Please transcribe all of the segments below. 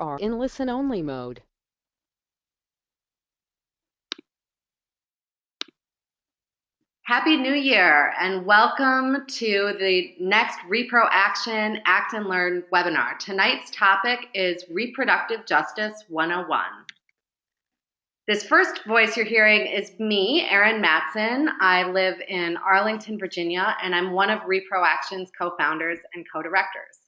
are in listen-only mode. Happy New Year and welcome to the next Reproaction Act and Learn webinar. Tonight's topic is Reproductive Justice 101. This first voice you're hearing is me, Erin Matson. I live in Arlington, Virginia, and I'm one of Reproaction's co-founders and co-directors.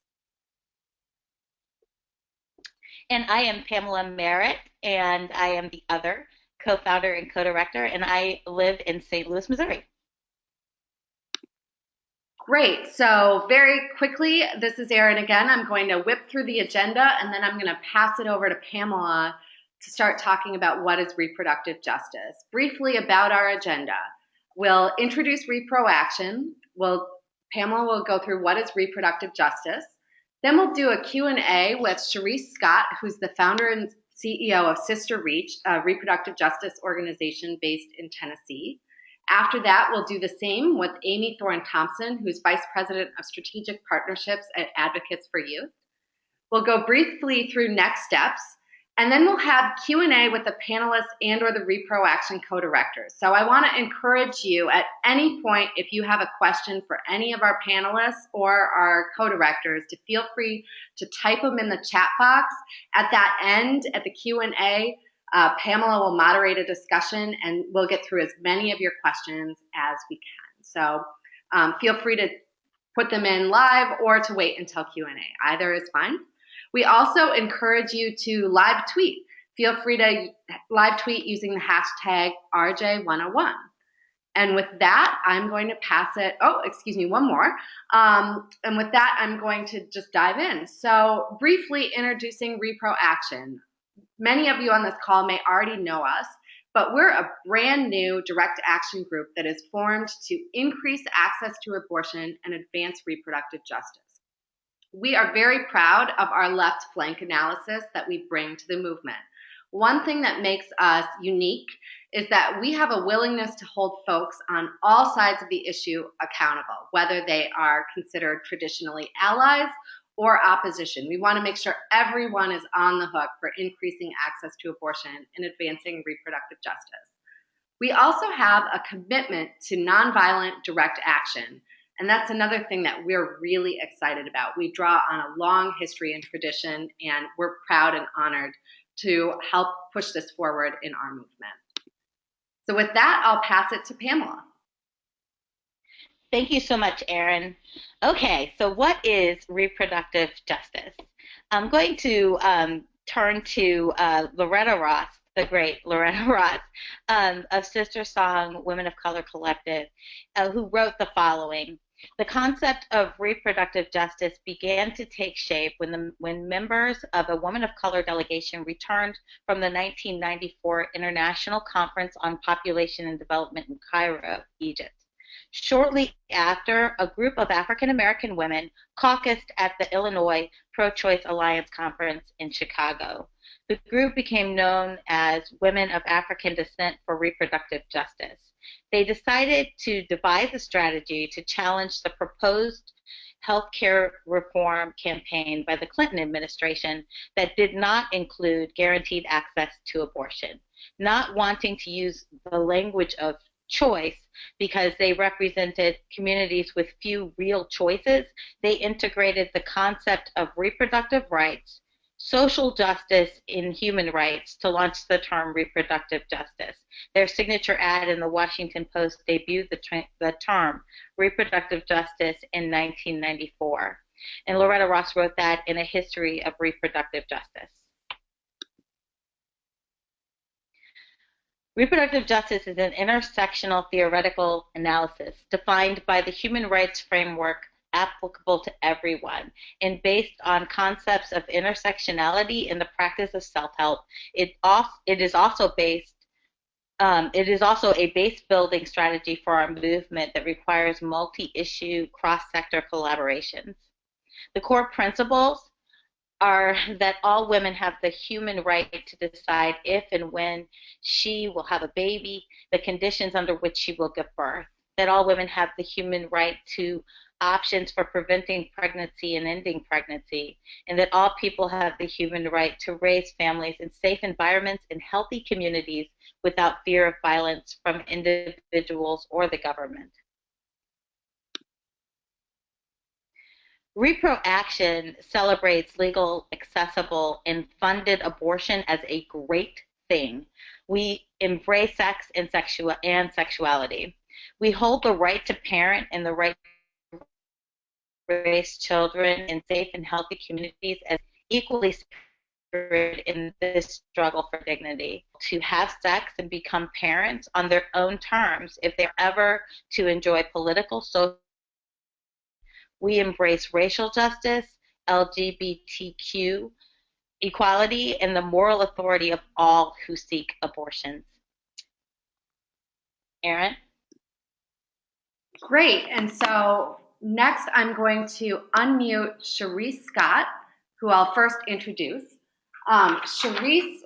And I am Pamela Merritt, and I am the other co-founder and co-director, and I live in St. Louis, Missouri. Great. So very quickly, this is Erin again. I'm going to whip through the agenda, and then I'm going to pass it over to Pamela to start talking about what is reproductive justice. Briefly about our agenda. We'll introduce Reproaction. Pamela will go through what is reproductive justice. Then we'll do a Q&A with Charisse Scott, who's the founder and CEO of SisterReach, a reproductive justice organization based in Tennessee. After that, we'll do the same with Aimee Thorne-Thomsen, who's Vice President of Strategic Partnerships at Advocates for Youth. We'll go briefly through next steps, and then we'll have Q&A with the panelists and or the Reproaction co-directors. So I want to encourage you at any point, if you have a question for any of our panelists or our co-directors, to feel free to type them in the chat box. At that end, at the Q&A, Pamela will moderate a discussion and we'll get through as many of your questions as we can. So feel free to put them in live or to wait until Q&A. Either is fine. We also encourage you to live tweet. Feel free to live tweet using the hashtag RJ101. And with that, I'm going to pass it, one more. And with that, I'm going to just dive in. So briefly introducing Reproaction. Many of you on this call may already know us, but we're a brand new direct action group that is formed to increase access to abortion and advance reproductive justice. We are very proud of our left flank analysis that we bring to the movement. One thing that makes us unique is that we have a willingness to hold folks on all sides of the issue accountable, whether they are considered traditionally allies or opposition. We want to make sure everyone is on the hook for increasing access to abortion and advancing reproductive justice. We also have a commitment to nonviolent direct action. And that's another thing that we're really excited about. We draw on a long history and tradition, and we're proud and honored to help push this forward in our movement. So with that, I'll pass it to Pamela. Thank you so much, Erin. Okay, so what is reproductive justice? I'm going to turn to Loretta Ross, the great Loretta Ross, of Sister Song Women of Color Collective, who wrote the following. The concept of reproductive justice began to take shape when members of a Women of Color delegation returned from the 1994 International Conference on Population and Development in Cairo, Egypt. Shortly after, a group of African American women caucused at the Illinois Pro-Choice Alliance Conference in Chicago. The group became known as Women of African Descent for Reproductive Justice. They decided to devise a strategy to challenge the proposed healthcare reform campaign by the Clinton administration that did not include guaranteed access to abortion. Not wanting to use the language of choice because they represented communities with few real choices, they integrated the concept of reproductive rights, social justice in human rights to launch the term reproductive justice. Their signature ad in the Washington Post debuted the term reproductive justice in 1994. And Loretta Ross wrote that in A History of Reproductive Justice. Reproductive justice is an intersectional theoretical analysis defined by the human rights framework applicable to everyone, and based on concepts of intersectionality in the practice of self-help. It is also a base-building strategy for our movement that requires multi-issue, cross-sector collaborations. The core principles are that all women have the human right to decide if and when she will have a baby, the conditions under which she will give birth, that all women have the human right to options for preventing pregnancy and ending pregnancy, and that all people have the human right to raise families in safe environments and healthy communities without fear of violence from individuals or the government. Reproaction celebrates legal, accessible, and funded abortion as a great thing. We embrace sex and sexuality. We hold the right to parent and the right to raise children in safe and healthy communities as equally sacred in this struggle for dignity. To have sex and become parents on their own terms if they're ever to enjoy political, social. We embrace racial justice, LGBTQ equality, and the moral authority of all who seek abortions. Erin? Great. And so next I'm going to unmute Charisse Scott, who I'll first introduce. Charisse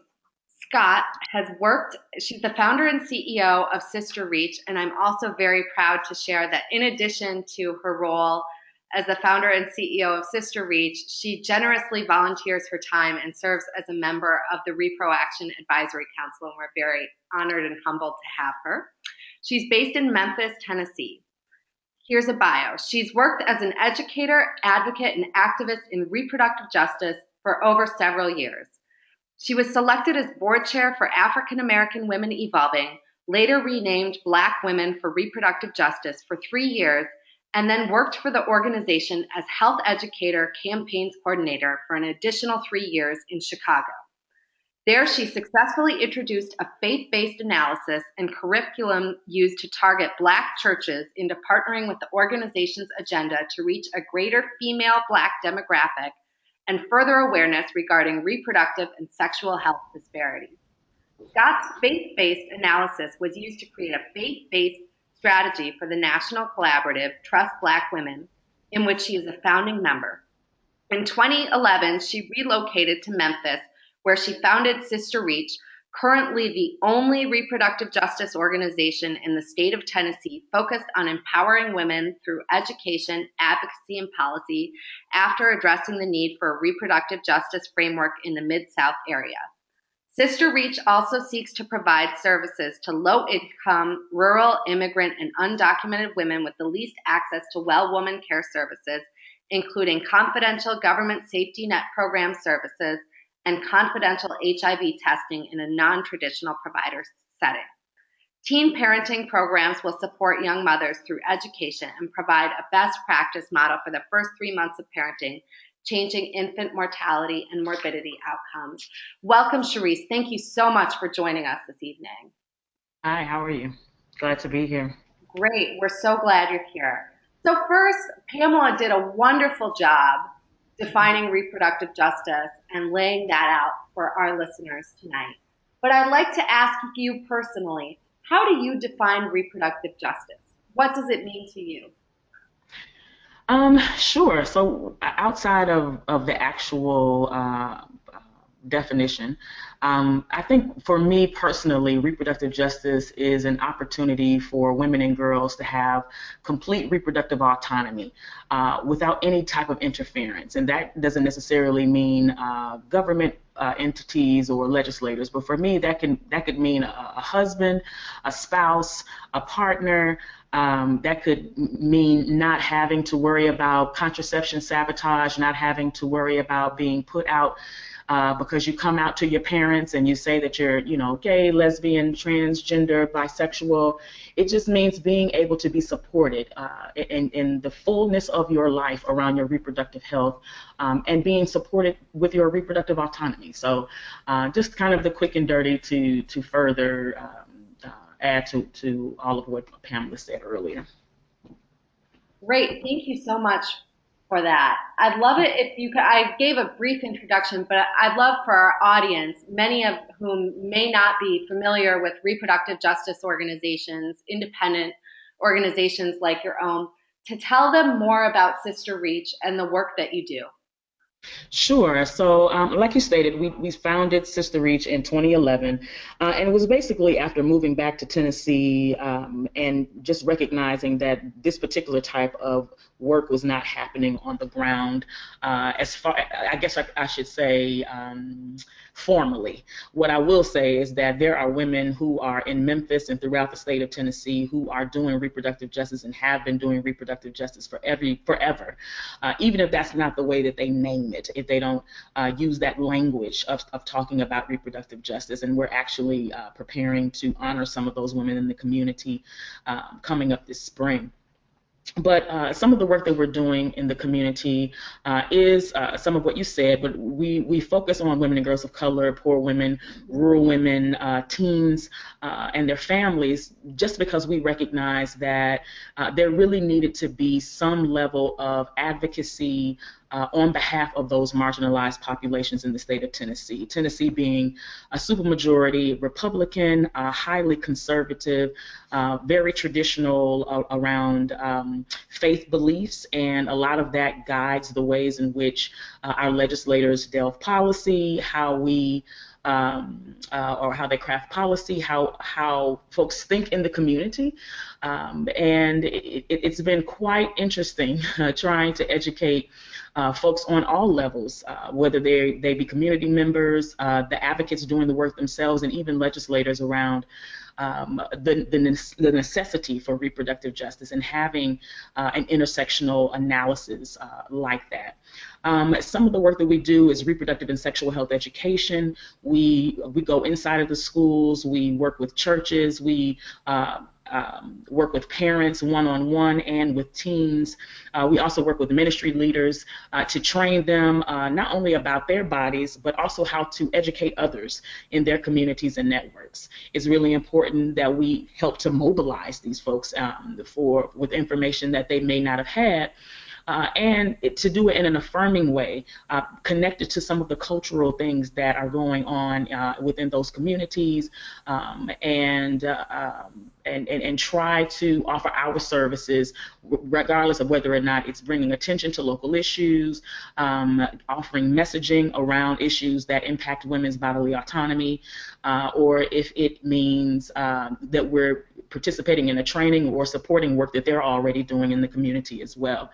Scott has worked, she's the founder and CEO of SisterReach, and I'm also very proud to share that in addition to her role as the founder and CEO of SisterReach, she generously volunteers her time and serves as a member of the Reproaction Advisory Council, and we're very honored and humbled to have her. She's based in Memphis, Tennessee. Here's a bio. She's worked as an educator, advocate, and activist in reproductive justice for over several years. She was selected as board chair for African American Women Evolving, later renamed Black Women for Reproductive Justice, for 3 years, and then worked for the organization as health educator campaigns coordinator for an additional 3 years in Chicago. There, she successfully introduced a faith-based analysis and curriculum used to target Black churches into partnering with the organization's agenda to reach a greater female Black demographic and further awareness regarding reproductive and sexual health disparities. Scott's faith-based analysis was used to create a faith-based strategy for the national collaborative Trust Black Women, in which she is a founding member. In 2011, she relocated to Memphis, where she founded SisterReach, currently the only reproductive justice organization in the state of Tennessee focused on empowering women through education, advocacy, and policy after addressing the need for a reproductive justice framework in the Mid-South area. SisterReach also seeks to provide services to low-income, rural, immigrant, and undocumented women with the least access to well woman care services, including confidential government safety net program services and confidential HIV testing in a non-traditional provider setting. Teen parenting programs will support young mothers through education and provide a best practice model for the first 3 months of parenting, changing infant mortality and morbidity outcomes. Welcome, Cherisse. Thank you so much for joining us this evening. Hi, how are you? Glad to be here. Great. We're so glad you're here. So first, Pamela did a wonderful job defining reproductive justice and laying that out for our listeners tonight. But I'd like to ask you personally, how do you define reproductive justice? What does it mean to you? Sure. So outside of the actual definition, I think for me personally, reproductive justice is an opportunity for women and girls to have complete reproductive autonomy without any type of interference. And that doesn't necessarily mean government entities or legislators, but for me that could mean a husband, a spouse, a partner. That could mean not having to worry about contraception sabotage, not having to worry about being put out because you come out to your parents and you say that you're, gay, lesbian, transgender, bisexual. It just means being able to be supported in the fullness of your life around your reproductive health and being supported with your reproductive autonomy. So just kind of the quick and dirty to further add to all of what Pamela said earlier. Great. Thank you so much for that. I'd love it if you could, I gave a brief introduction, but I'd love for our audience, many of whom may not be familiar with reproductive justice organizations, independent organizations like your own, to tell them more about SisterReach and the work that you do. Sure. So, like you stated, we founded SisterReach in 2011, and it was basically after moving back to Tennessee and just recognizing that this particular type of work was not happening on the ground, as far, I guess I should say, formally. What I will say is that there are women who are in Memphis and throughout the state of Tennessee who are doing reproductive justice and have been doing reproductive justice forever, even if that's not the way that they name it, if they don't use that language of talking about reproductive justice. And we're actually preparing to honor some of those women in the community coming up this spring. But some of the work that we're doing in the community is some of what you said, but we focus on women and girls of color, poor women, rural women, teens, and their families, just because we recognize that there really needed to be some level of advocacy on behalf of those marginalized populations in the state of Tennessee. Tennessee being a supermajority Republican, highly conservative, very traditional around faith beliefs, and a lot of that guides the ways in which our legislators delve policy, how we or how they craft policy, how folks think in the community. And it's been quite interesting trying to educate folks on all levels, whether they be community members, the advocates doing the work themselves, and even legislators around the necessity for reproductive justice and having an intersectional analysis like that. Some of the work that we do is reproductive and sexual health education. We go inside of the schools. We work with churches. We work with parents one-on-one and with teens. We also work with ministry leaders to train them not only about their bodies, but also how to educate others in their communities and networks. It's really important that we help to mobilize these folks with information that they may not have had. And to do it in an affirming way, connected to some of the cultural things that are going on within those communities, and try to offer our services, regardless of whether or not it's bringing attention to local issues, offering messaging around issues that impact women's bodily autonomy, or if it means that we're participating in a training or supporting work that they're already doing in the community as well.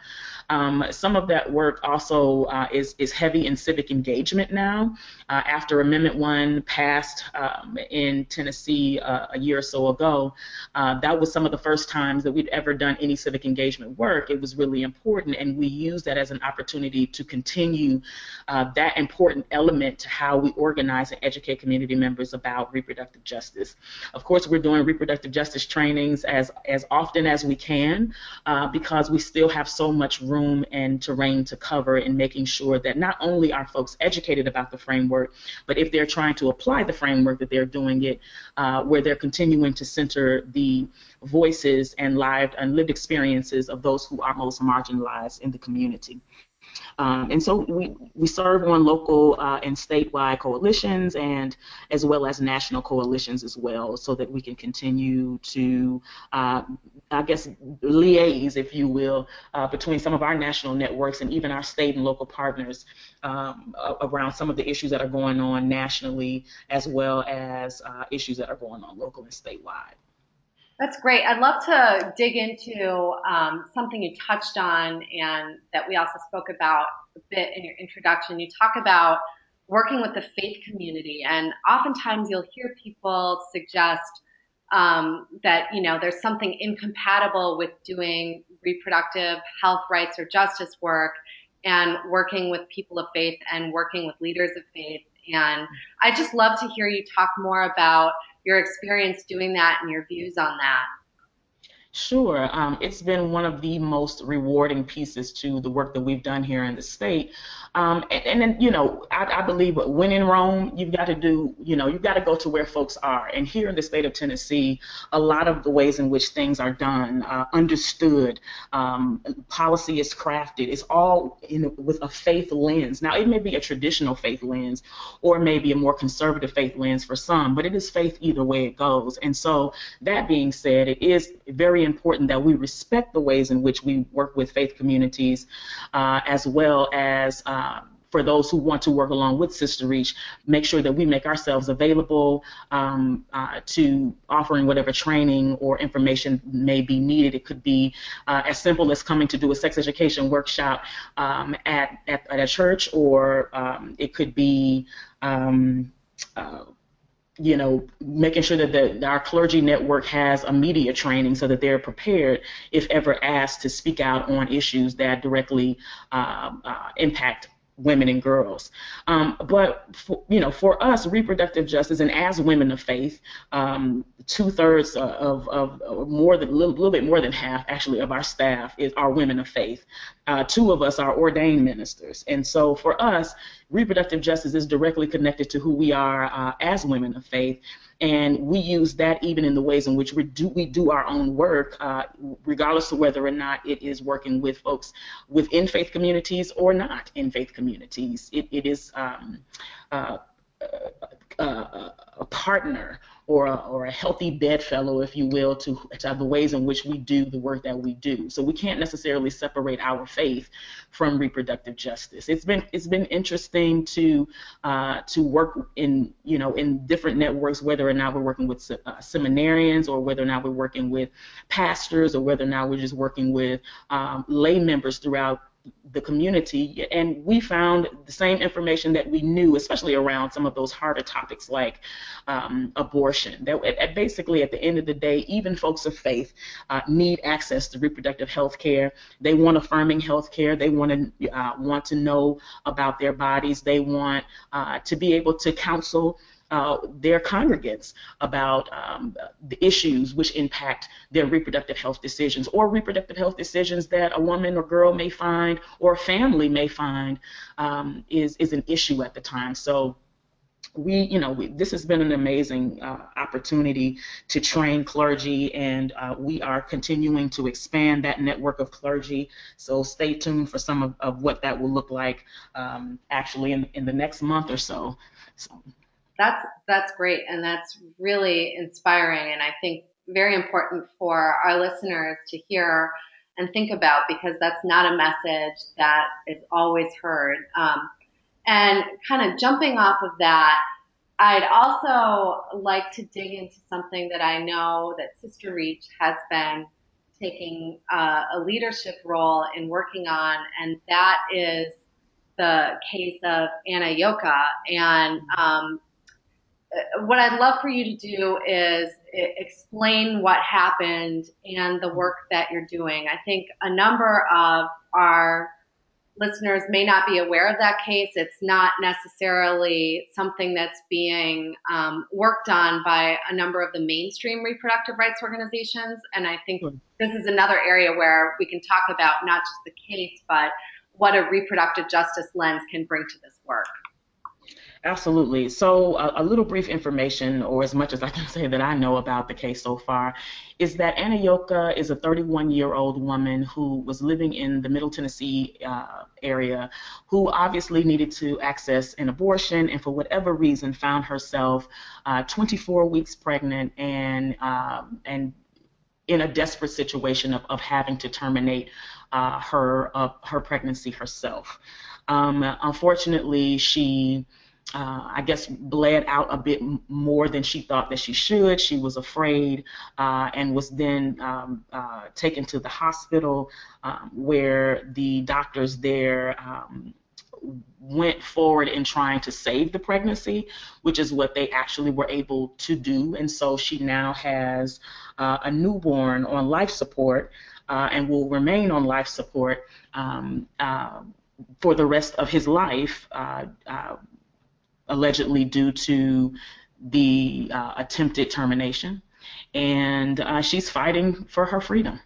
Some of that work also is heavy in civic engagement now. After Amendment 1 passed in Tennessee a year or so ago, that was some of the first times that we'd ever done any civic engagement work. It was really important, and we used that as an opportunity to continue that important element to how we organize and educate community members about reproductive justice. Of course, we're doing reproductive justice trainings as often as we can because we still have so much room and terrain to cover in making sure that not only are folks educated about the framework, but if they're trying to apply the framework, that they're doing it where they're continuing to center the voices and lived experiences of those who are most marginalized in the community. And so we serve on local and statewide coalitions, and as well as national coalitions as well, so that we can continue to, I guess, liaise, if you will, between some of our national networks and even our state and local partners around some of the issues that are going on nationally, as well as issues that are going on local and statewide. That's great. I'd love to dig into something you touched on and that we also spoke about a bit in your introduction. You talk about working with the faith community, and oftentimes you'll hear people suggest that, you know, there's something incompatible with doing reproductive health rights or justice work and working with people of faith and working with leaders of faith. And I'd just love to hear you talk more about your experience doing that and your views on that. Sure. It's been one of the most rewarding pieces to the work that we've done here in the state. And then, you know, I believe when in Rome, you've got to do, you know, you've got to go to where folks are. And here in the state of Tennessee, a lot of the ways in which things are done, understood, policy is crafted, it's all with a faith lens. Now, it may be a traditional faith lens or maybe a more conservative faith lens for some, but it is faith either way it goes. And so that being said, it is very important that we respect the ways in which we work with faith communities, as well as for those who want to work along with SisterReach, make sure that we make ourselves available to offering whatever training or information may be needed. It could be as simple as coming to do a sex education workshop at a church, or it could be making sure that our clergy network has a media training so that they're prepared if ever asked to speak out on issues that directly impact women and girls. But for us, reproductive justice, and as women of faith, 2/3 of more than a little bit more than half actually of our staff are women of faith. 2 of us are ordained ministers, and so for us, reproductive justice is directly connected to who we are as women of faith. And we use that even in the ways in which we do our own work, regardless of whether or not it is working with folks within faith communities or not in faith communities. It is a partner or a healthy bedfellow, if you will, to the ways in which we do the work that we do. So we can't necessarily separate our faith from reproductive justice. It's been interesting to work in different networks, whether or not we're working with seminarians, or whether or not we're working with pastors, or whether or not we're just working with lay members throughout the community, and we found the same information that we knew, especially around some of those harder topics like abortion. That basically, at the end of the day, even folks of faith need access to reproductive health care. They want affirming health care. They want to know about their bodies. They want to be able to counsel their congregants about the issues which impact their reproductive health decisions, or reproductive health decisions that a woman or girl may find, or a family may find is an issue at the time. So this has been an amazing opportunity to train clergy, and we are continuing to expand that network of clergy. So stay tuned for some of what that will look like actually in the next month or so. That's great, and that's really inspiring, and I think very important for our listeners to hear and think about, because that's not a message that is always heard. And kind of jumping off of that, I'd also like to dig into something that I know that SisterReach has been taking a leadership role in working on, and that is the case of Anna Yoka. And what I'd love for you to do is explain what happened and the work that you're doing. I think a number of our listeners may not be aware of that case. It's not necessarily something that's being worked on by a number of the mainstream reproductive rights organizations. And I think this is another area where we can talk about not just the case, but what a reproductive justice lens can bring to this work. Absolutely. So a little brief information, or as much as I can say that I know about the case so far, is that Anna Yoka is a 31-year-old woman who was living in the Middle Tennessee area, who obviously needed to access an abortion, and for whatever reason found herself 24 weeks pregnant and in a desperate situation of having to terminate her pregnancy herself. Unfortunately, she I guess bled out a bit more than she thought that she should. She was afraid and was then taken to the hospital where the doctors there went forward in trying to save the pregnancy, which is what they actually were able to do. And so she now has a newborn on life support and will remain on life support for the rest of his life, allegedly due to the attempted termination. And she's fighting for her freedom.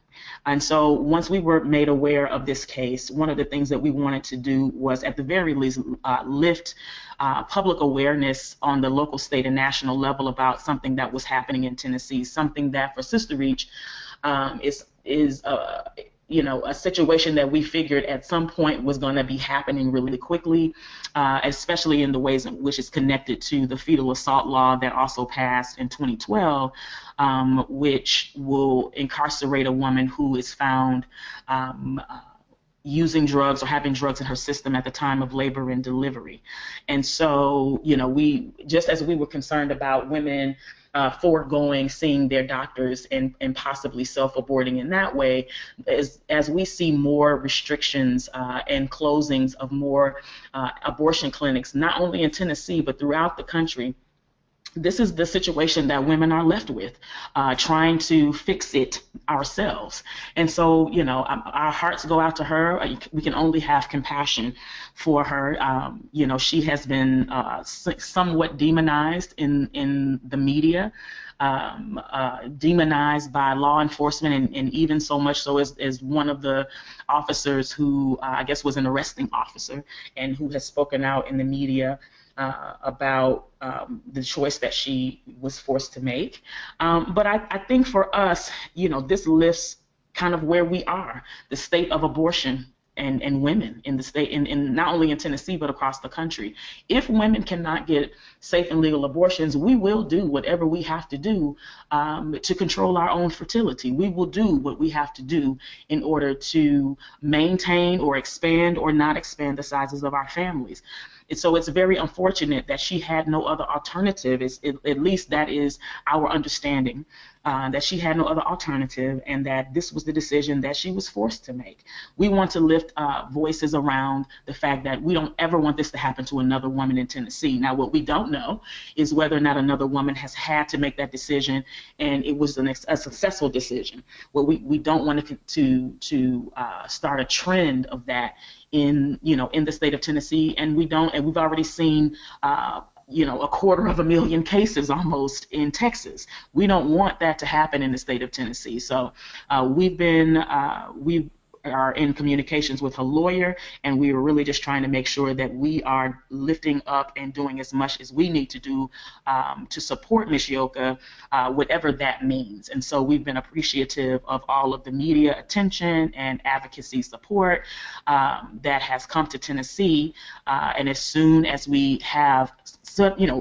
And so once we were made aware of this case, one of the things that we wanted to do was at the very least lift public awareness on the local, state, and national level about something that was happening in Tennessee, something that for SisterReach is a situation that we figured at some point was going to be happening really quickly, especially in the ways in which it's connected to the fetal assault law that also passed in 2012, which will incarcerate a woman who is found using drugs or having drugs in her system at the time of labor and delivery. And so, you know, we, just as we were concerned about women foregoing seeing their doctors and possibly self-aborting in that way, as we see more restrictions and closings of more abortion clinics, not only in Tennessee, but throughout the country, this is the situation that women are left with, trying to fix it ourselves. And so, you know, our hearts go out to her. We can only have compassion for her. You know, she has been somewhat demonized in the media, demonized by law enforcement, and even so much so as one of the officers who I guess was an arresting officer and who has spoken out in the media about the choice that she was forced to make. But I think for us, you know, this lifts kind of where we are, the state of abortion and women in the state, in not only in Tennessee, but across the country. If women cannot get safe and legal abortions, we will do whatever we have to do to control our own fertility. We will do what we have to do in order to maintain or expand or not expand the sizes of our families. And so it's very unfortunate that she had no other alternative. At least that is our understanding, that she had no other alternative, and that this was the decision that she was forced to make. We want to lift voices around the fact that we don't ever want this to happen to another woman in Tennessee. Now, what we don't know is whether or not another woman has had to make that decision and it was a successful decision. Well, we don't want to start a trend of that in the state of Tennessee, and we've already seen 250,000 cases almost in Texas. We don't want that to happen in the state of Tennessee. So we are in communications with her lawyer, and we are really just trying to make sure that we are lifting up and doing as much as we need to do to support Ms. Yoka, whatever that means. And so we've been appreciative of all of the media attention and advocacy support that has come to Tennessee. And as soon as we have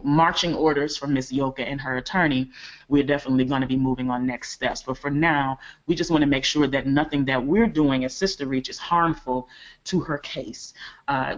marching orders from Ms. Yoka and her attorney, we're definitely going to be moving on next steps. But for now, we just want to make sure that nothing that we're doing as SisterReach is harmful to her case.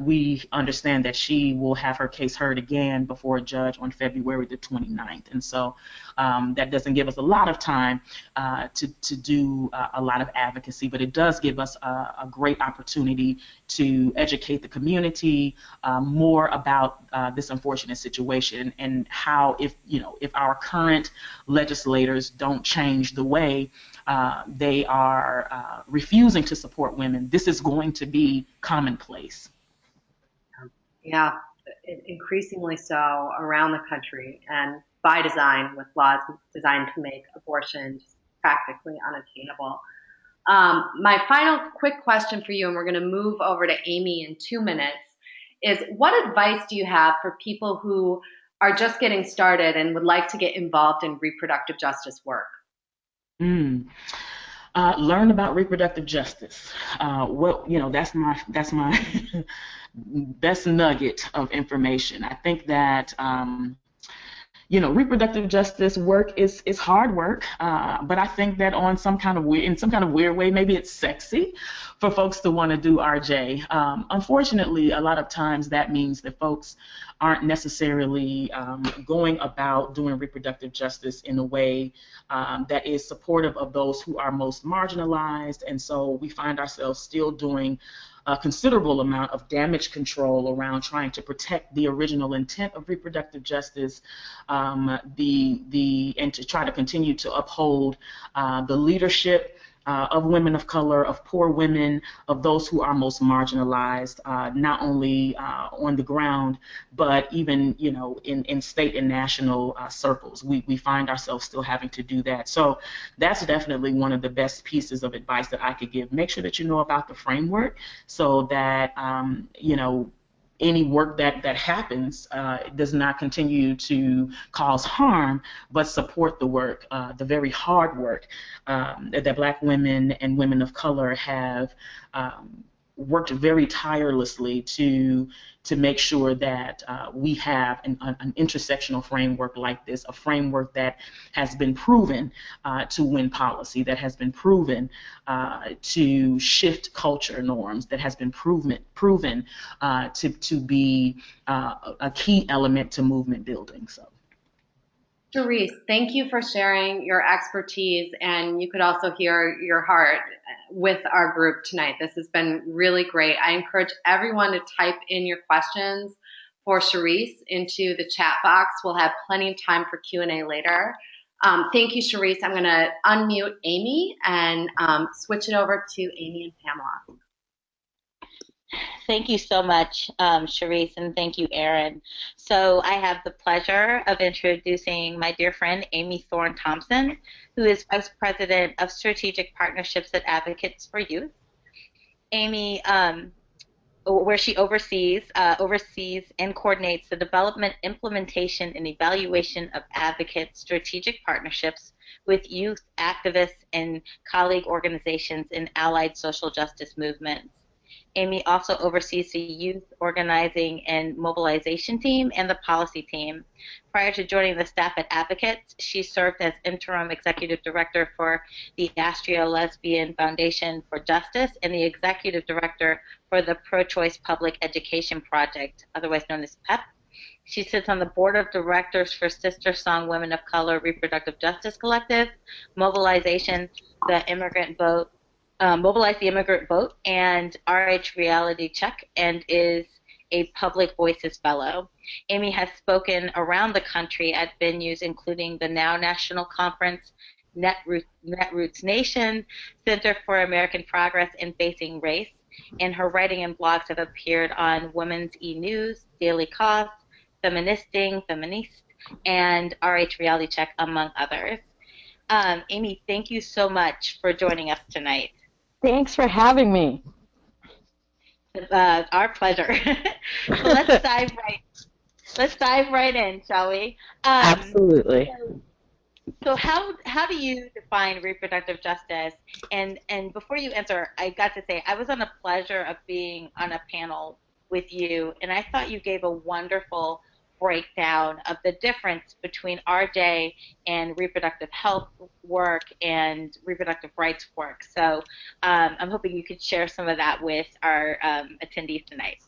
We understand that she will have her case heard again before a judge on February the 29th. And so that doesn't give us a lot of time to do a lot of advocacy, but it does give us a great opportunity to educate the community more about this unfortunate situation, and how if our current legislators don't change the way they are refusing to support women, this is going to be commonplace. Yeah, increasingly so around the country, and by design, with laws designed to make abortion practically unattainable. My final quick question for you, and we're going to move over to Aimee in 2 minutes, is what advice do you have for people who are just getting started and would like to get involved in reproductive justice work? Learn about reproductive justice. That's my best nugget of information. I think that reproductive justice work is hard work, but I think that in some kind of weird way, maybe it's sexy for folks to want to do RJ. Unfortunately, a lot of times that means that folks aren't necessarily going about doing reproductive justice in a way that is supportive of those who are most marginalized, and so we find ourselves still doing a considerable amount of damage control around trying to protect the original intent of reproductive justice, and to try to continue to uphold the leadership of women of color, of poor women, of those who are most marginalized, not only on the ground, but even in state and national circles. We find ourselves still having to do that. So that's definitely one of the best pieces of advice that I could give. Make sure that you know about the framework, so that any work that happens does not continue to cause harm, but support the work, the very hard work that Black women and women of color have worked very tirelessly to make sure that we have an intersectional framework like this, a framework that has been proven to win policy, that has been proven to shift culture norms, that has been proven to be a key element to movement building. So. Cherisse, thank you for sharing your expertise, and you could also hear your heart with our group tonight. This has been really great. I encourage everyone to type in your questions for Cherisse into the chat box. We'll have plenty of time for Q&A later. Thank you, Cherisse. I'm going to unmute Aimee and switch it over to Aimee and Pamela. Thank you so much, Cherisse, and thank you, Erin. So I have the pleasure of introducing my dear friend, Aimee Thorne-Thomsen, who is Vice President of Strategic Partnerships at Advocates for Youth. Aimee, where she oversees and coordinates the development, implementation, and evaluation of advocate strategic partnerships with youth activists and colleague organizations in allied social justice movements. Aimee also oversees the youth organizing and mobilization team and the policy team. Prior to joining the staff at Advocates, she served as interim executive director for the Astria Lesbian Foundation for Justice and the executive director for the Pro-Choice Public Education Project, otherwise known as PEP. She sits on the board of directors for Sister Song Women of Color Reproductive Justice Collective, Mobilization, the Immigrant Vote, Mobilize the Immigrant Vote, and RH Reality Check, and is a Public Voices Fellow. Aimee has spoken around the country at venues including the Now National Conference, Netroots Nation, Center for American Progress, and Facing Race, and her writing and blogs have appeared on Women's E-News, Daily Cause, Feministing, Feminist, and RH Reality Check, among others. Aimee, thank you so much for joining us tonight. Thanks for having me. Our pleasure. So let's dive right in, shall we? Absolutely. So how do you define reproductive justice? And before you answer, I got to say I was on the pleasure of being on a panel with you, and I thought you gave a wonderful breakdown of the difference between RJ and reproductive health work and reproductive rights work. So I'm hoping you could share some of that with our attendees tonight.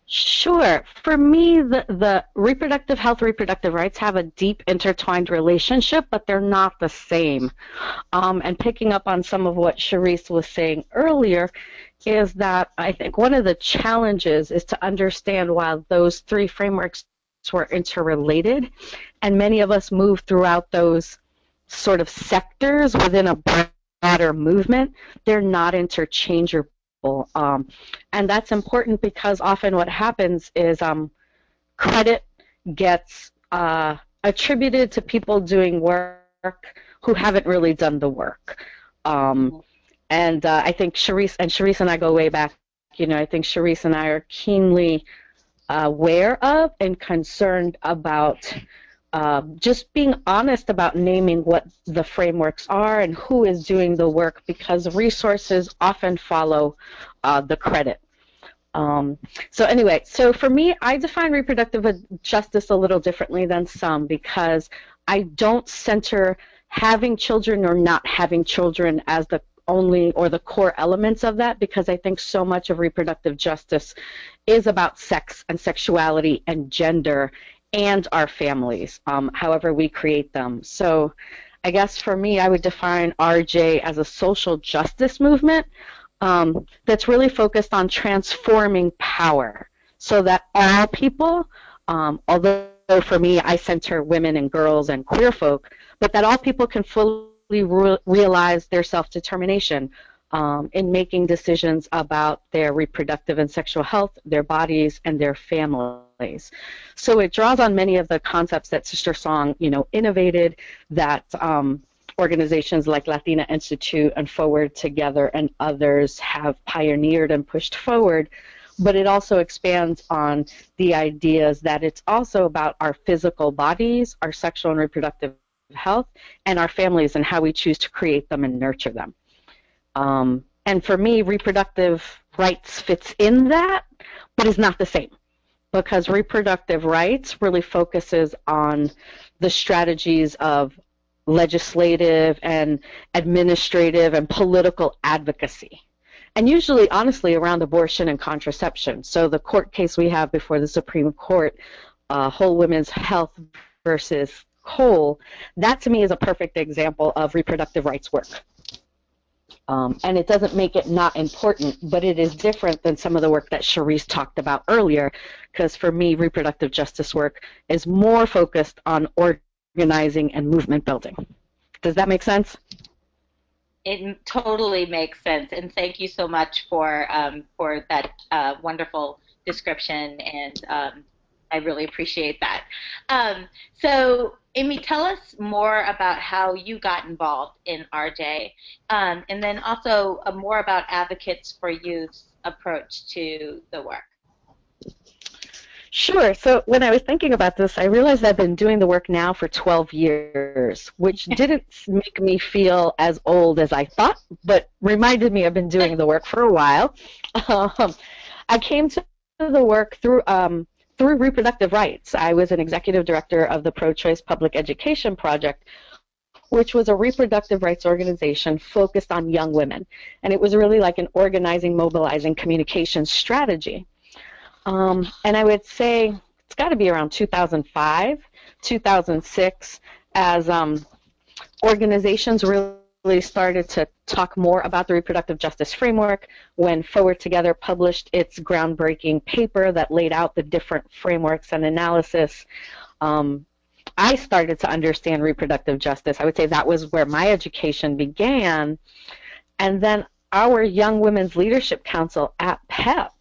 Sure. For me, the reproductive health, reproductive rights have a deep intertwined relationship, but they're not the same. And picking up on some of what Cherisse was saying earlier is that I think one of the challenges is to understand why those three frameworks were interrelated, and many of us move throughout those sort of sectors within a broader movement. They're not interchangeable. And that's important because often what happens is credit gets attributed to people doing work who haven't really done the work. And I think Cherisse and I go way back. You know, I think Cherisse and I are keenly aware of and concerned about just being honest about naming what the frameworks are and who is doing the work, because resources often follow the credit. So anyway, so for me, I define reproductive justice a little differently than some, because I don't center having children or not having children as the only or the core elements of that, because I think so much of reproductive justice is about sex and sexuality and gender and our families, however we create them. So I guess for me, I would define RJ as a social justice movement that's really focused on transforming power so that all people, although for me I center women and girls and queer folk, but that all people can fully realize their self-determination in making decisions about their reproductive and sexual health, their bodies, and their families. So it draws on many of the concepts that Sister Song, innovated, that organizations like Latina Institute and Forward Together and others have pioneered and pushed forward, but it also expands on the ideas that it's also about our physical bodies, our sexual and reproductive health, and our families and how we choose to create them and nurture them. And for me, reproductive rights fits in that, but is not the same, because reproductive rights really focuses on the strategies of legislative and administrative and political advocacy. And usually, honestly, around abortion and contraception. So the court case we have before the Supreme Court, Whole Women's Health versus Cole, that to me is a perfect example of reproductive rights work. And it doesn't make it not important, but it is different than some of the work that Cherisse talked about earlier, because for me, reproductive justice work is more focused on organizing and movement building. Does that make sense? It totally makes sense, and thank you so much for that wonderful description, and I really appreciate that. So, Aimee, tell us more about how you got involved in RJ, and then also more about Advocates for Youth's approach to the work. Sure. So when I was thinking about this, I realized I've been doing the work now for 12 years, which didn't make me feel as old as I thought, but reminded me I've been doing the work for a while. I came to the work through reproductive rights. I was an executive director of the Pro-Choice Public Education Project, which was a reproductive rights organization focused on young women. And it was really like an organizing, mobilizing communication strategy. And I would say it's got to be around 2005, 2006, as organizations really started to talk more about the reproductive justice framework, when Forward Together published its groundbreaking paper that laid out the different frameworks and analysis. I started to understand reproductive justice. I would say that was where my education began. And then our Young Women's Leadership Council at PEP,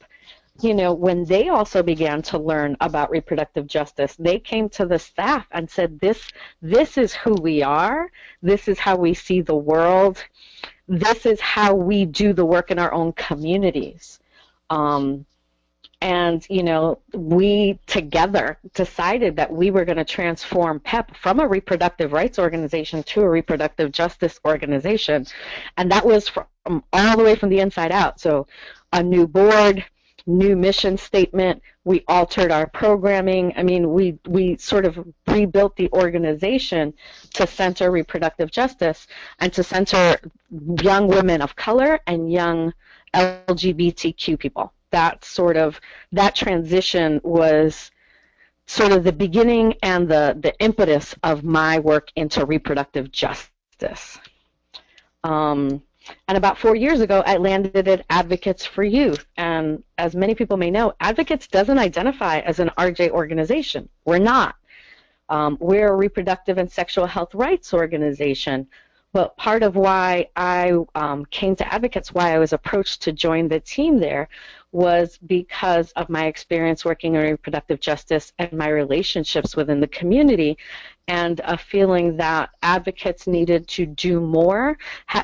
you know, when they also began to learn about reproductive justice, they came to the staff and said, this is who we are, this is how we see the world, this is how we do the work in our own communities. And, you know, we together decided that we were going to transform PEP from a reproductive rights organization to a reproductive justice organization. And that was from all the way from the inside out. So a new board, new mission statement, we altered our programming. I mean, we sort of rebuilt the organization to center reproductive justice and to center young women of color and young LGBTQ people. That transition was sort of the beginning and the impetus of my work into reproductive justice. And about 4 years ago, I landed at Advocates for Youth. And as many people may know, Advocates doesn't identify as an RJ organization. We're not. We're a reproductive and sexual health rights organization. But part of why I came to Advocates, why I was approached to join the team there, was because of my experience working in reproductive justice and my relationships within the community, and a feeling that advocates needed to do more,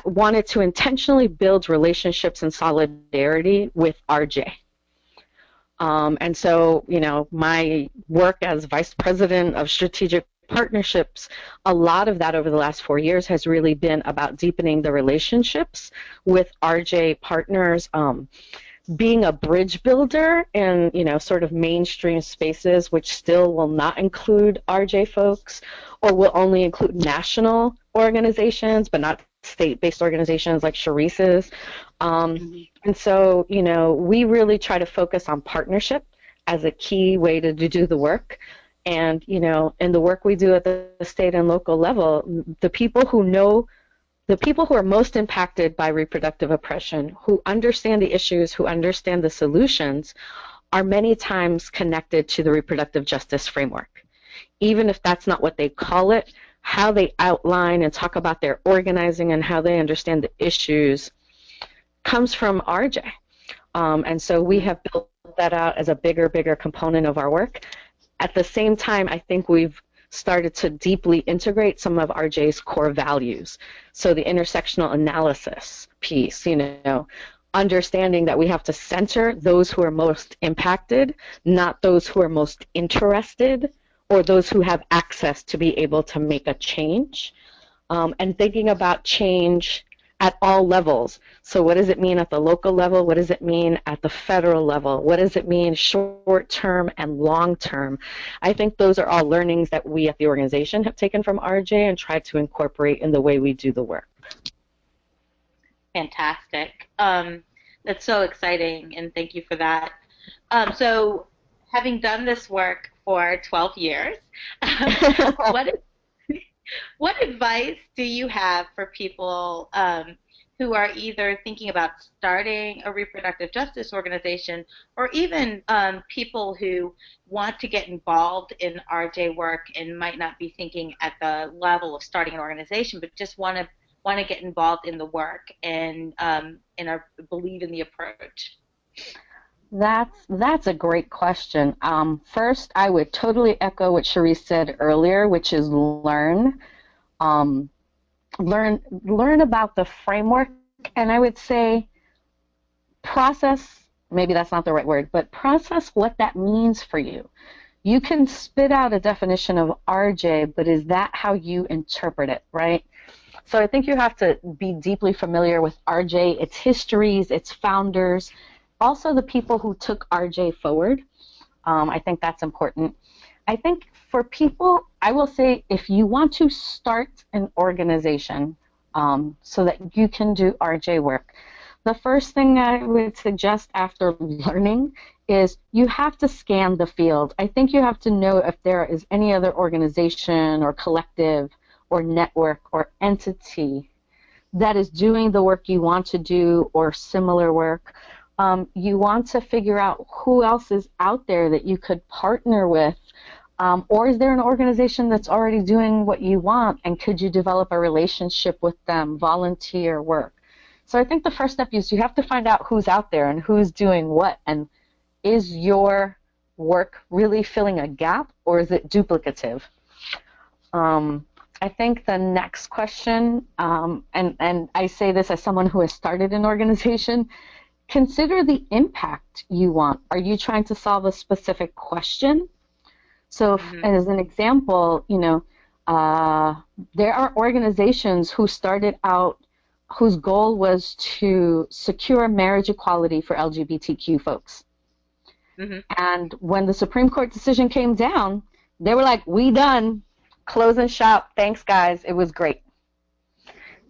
wanted to intentionally build relationships and solidarity with RJ. And so, you know, my work as Vice President of Strategic Partnerships, a lot of that over the last 4 years has really been about deepening the relationships with RJ partners, being a bridge builder in, you know, sort of mainstream spaces which still will not include RJ folks, or will only include national organizations but not state-based organizations like Cherisse's. And so, you know, we really try to focus on partnership as a key way to do the work. And, you know, in the work we do at the state and local level, the people who are most impacted by reproductive oppression, who understand the issues, who understand the solutions, are many times connected to the reproductive justice framework. Even if that's not what they call it, how they outline and talk about their organizing and how they understand the issues comes from RJ. And so we have built that out as a bigger component of our work. At the same time, I think we've started to deeply integrate some of RJ's core values. So the intersectional analysis piece, you know, understanding that we have to center those who are most impacted, not those who are most interested or those who have access to be able to make a change. And thinking about change at all levels. So what does it mean at the local level? What does it mean at the federal level? What does it mean short term and long term? I think those are all learnings that we at the organization have taken from RJ and tried to incorporate in the way we do the work. Fantastic. That's so exciting, and thank you for that. So having done this work for 12 years, what advice do you have for people who are either thinking about starting a reproductive justice organization, or even people who want to get involved in RJ work and might not be thinking at the level of starting an organization, but just want to get involved in the work and believe in the approach? That's a great question. First, I would totally echo what Cherisse said earlier, which is learn about the framework, and I would say process, maybe that's not the right word, but process what that means for you. You can spit out a definition of RJ, but is that how you interpret it, right? So I think you have to be deeply familiar with RJ, its histories, its founders, also the people who took RJ forward. I think that's important. I think for people, I will say if you want to start an organization so that you can do RJ work, the first thing I would suggest after learning is you have to scan the field. I think you have to know if there is any other organization or collective or network or entity that is doing the work you want to do or similar work. You want to figure out who else is out there that you could partner with, or is there an organization that's already doing what you want, and could you develop a relationship with them, volunteer work? So I think the first step is you have to find out who's out there and who's doing what, and is your work really filling a gap, or is it duplicative? I think the next question, and I say this as someone who has started an organization, consider the impact you want. Are you trying to solve a specific question? So as an example, there are organizations who started out whose goal was to secure marriage equality for LGBTQ folks. And when the Supreme Court decision came down, they were like, we done. Closing shop. Thanks, guys. It was great.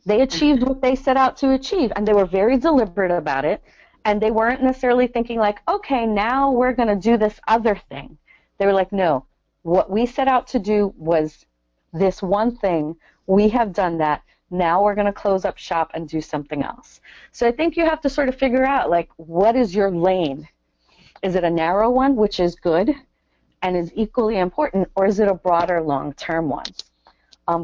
They achieved what they set out to achieve, and they were very deliberate about it, and they weren't necessarily thinking like, okay, now we're going to do this other thing. They were like, no, what we set out to do was this one thing. We have done that. Now we're going to close up shop and do something else. So I think you have to sort of figure out, like, what is your lane? Is it a narrow one, which is good and is equally important, or is it a broader long-term one?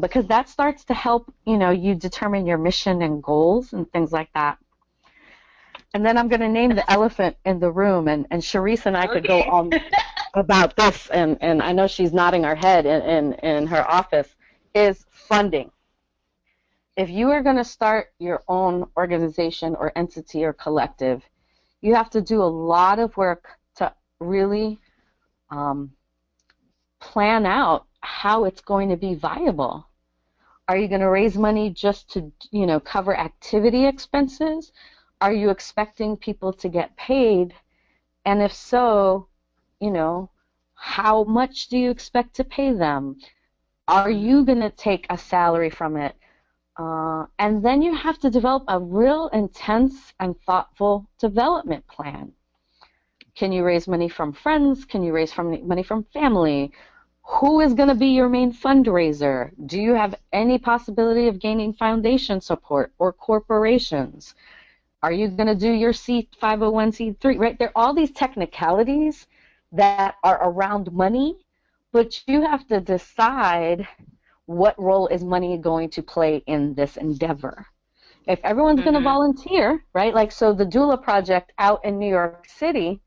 Because that starts to help, you determine your mission and goals and things like that. And then I'm going to name the elephant in the room, and Cherisse and I could go on about this, and I know she's nodding her head in her office, is funding. If you are going to start your own organization or entity or collective, you have to do a lot of work to really plan out how it's going to be viable. Are you going to raise money just to, cover activity expenses? Are you expecting people to get paid? And if so, how much do you expect to pay them? Are you going to take a salary from it? And then you have to develop a real intense and thoughtful development plan. Can you raise money from friends? Can you raise money from family? Who is going to be your main fundraiser? Do you have any possibility of gaining foundation support or corporations? Are you going to do your 501c3? Right? There are all these technicalities that are around money, but you have to decide what role is money going to play in this endeavor. If everyone's going to volunteer, right? Like, so the Doula Project out in New York City,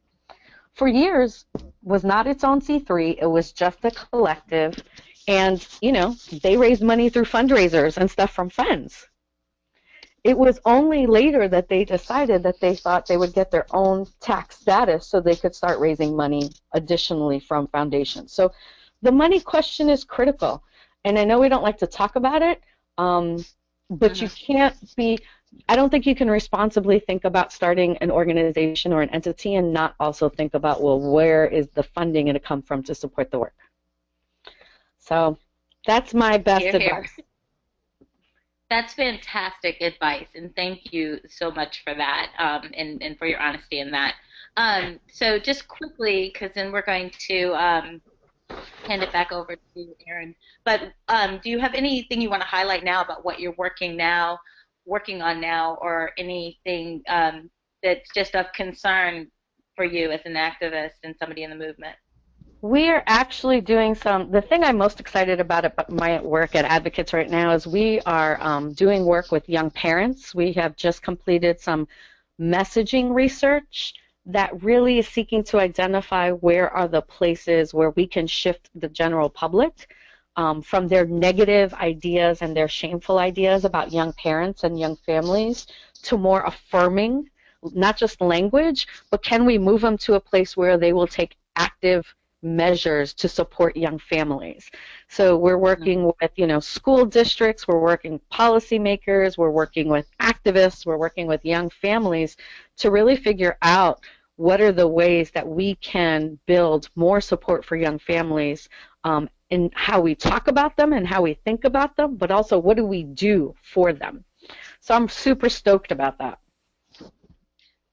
for years, was not its own C3. It was just a collective, and they raised money through fundraisers and stuff from friends. It was only later that they decided that they thought they would get their own tax status so they could start raising money additionally from foundations. So the money question is critical, and I know we don't like to talk about it, but you can't be I don't think you can responsibly think about starting an organization or an entity and not also think about, well, where is the funding going to come from to support the work? So that's my best Hear, hear. advice. That's fantastic advice, and thank you so much for that, and for your honesty in that. So just quickly, because then we're going to hand it back over to Erin. But do you have anything you want to highlight now about what you're working on now, or anything that's just of concern for you as an activist and somebody in the movement? We are actually doing the thing I'm most excited about my work at Advocates right now is we are doing work with young parents. We have just completed some messaging research that really is seeking to identify where are the places where we can shift the general public from their negative ideas and their shameful ideas about young parents and young families to more affirming, not just language, but can we move them to a place where they will take active measures to support young families. So we're working with, school districts, we're working with policymakers, we're working with activists, we're working with young families to really figure out what are the ways that we can build more support for young families in how we talk about them and how we think about them, but also what do we do for them. So I'm super stoked about that.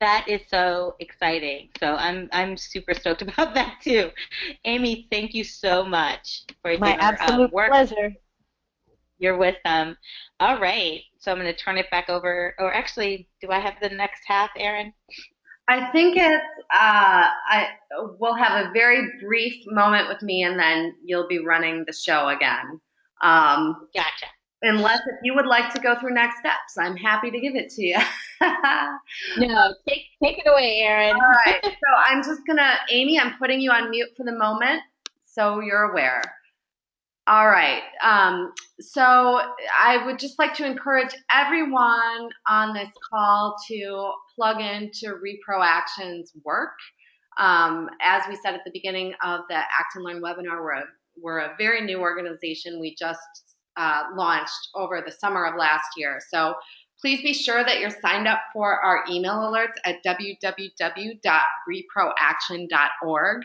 That is so exciting. So I'm super stoked about that too. Aimee, thank you so much for your My absolute work. Pleasure. You're with them. All right. So I'm going to turn it back over. Or actually, do I have the next half, Erin? I think we'll have a very brief moment with me, and then you'll be running the show again. Gotcha. Unless if you would like to go through next steps, I'm happy to give it to you. No, take it away, Erin. All right. So I'm just Aimee, I'm putting you on mute for the moment so you're aware. All right. So I would just like to encourage everyone on this call to plug into Reproaction's work. As we said at the beginning of the Act and Learn webinar, we're a very new organization. We just launched over the summer of last year. So please be sure that you're signed up for our email alerts at www.reproaction.org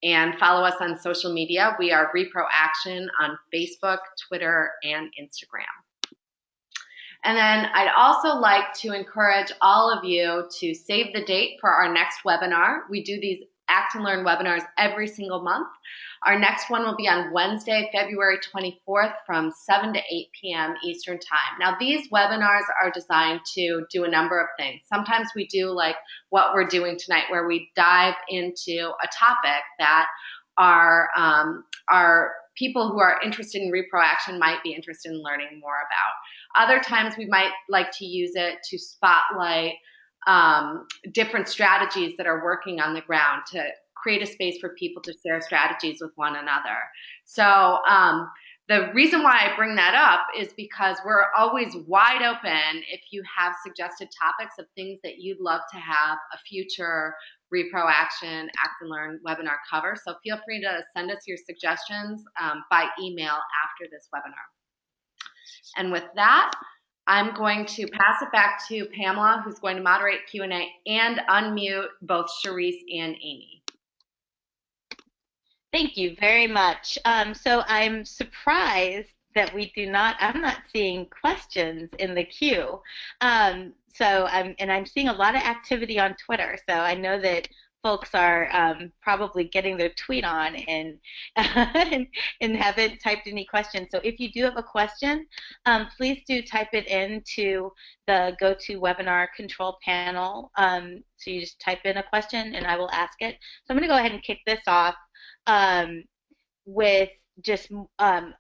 and follow us on social media. We are Reproaction on Facebook, Twitter, and Instagram. And then I'd also like to encourage all of you to save the date for our next webinar. We do these Act and Learn webinars every single month. Our next one will be on Wednesday, February 24th from 7 to 8 p.m. Eastern Time. Now, these webinars are designed to do a number of things. Sometimes we do like what we're doing tonight, where we dive into a topic that our people who are interested in Reproaction might be interested in learning more about. Other times we might like to use it to spotlight different strategies that are working on the ground, to create a space for people to share strategies with one another. So the reason why I bring that up is because we're always wide open if you have suggested topics of things that you'd love to have a future Reproaction Act and Learn webinar cover. So feel free to send us your suggestions by email after this webinar. And with that, I'm going to pass it back to Pamela, who's going to moderate Q&A and unmute both Cherisse and Aimee. Thank you very much. So I'm surprised that I'm not seeing questions in the queue. I'm seeing a lot of activity on Twitter. So I know that folks are probably getting their tweet on and haven't typed any questions. So if you do have a question, please do type it into the GoToWebinar control panel. So you just type in a question and I will ask it. So I'm going to go ahead and kick this off with just, I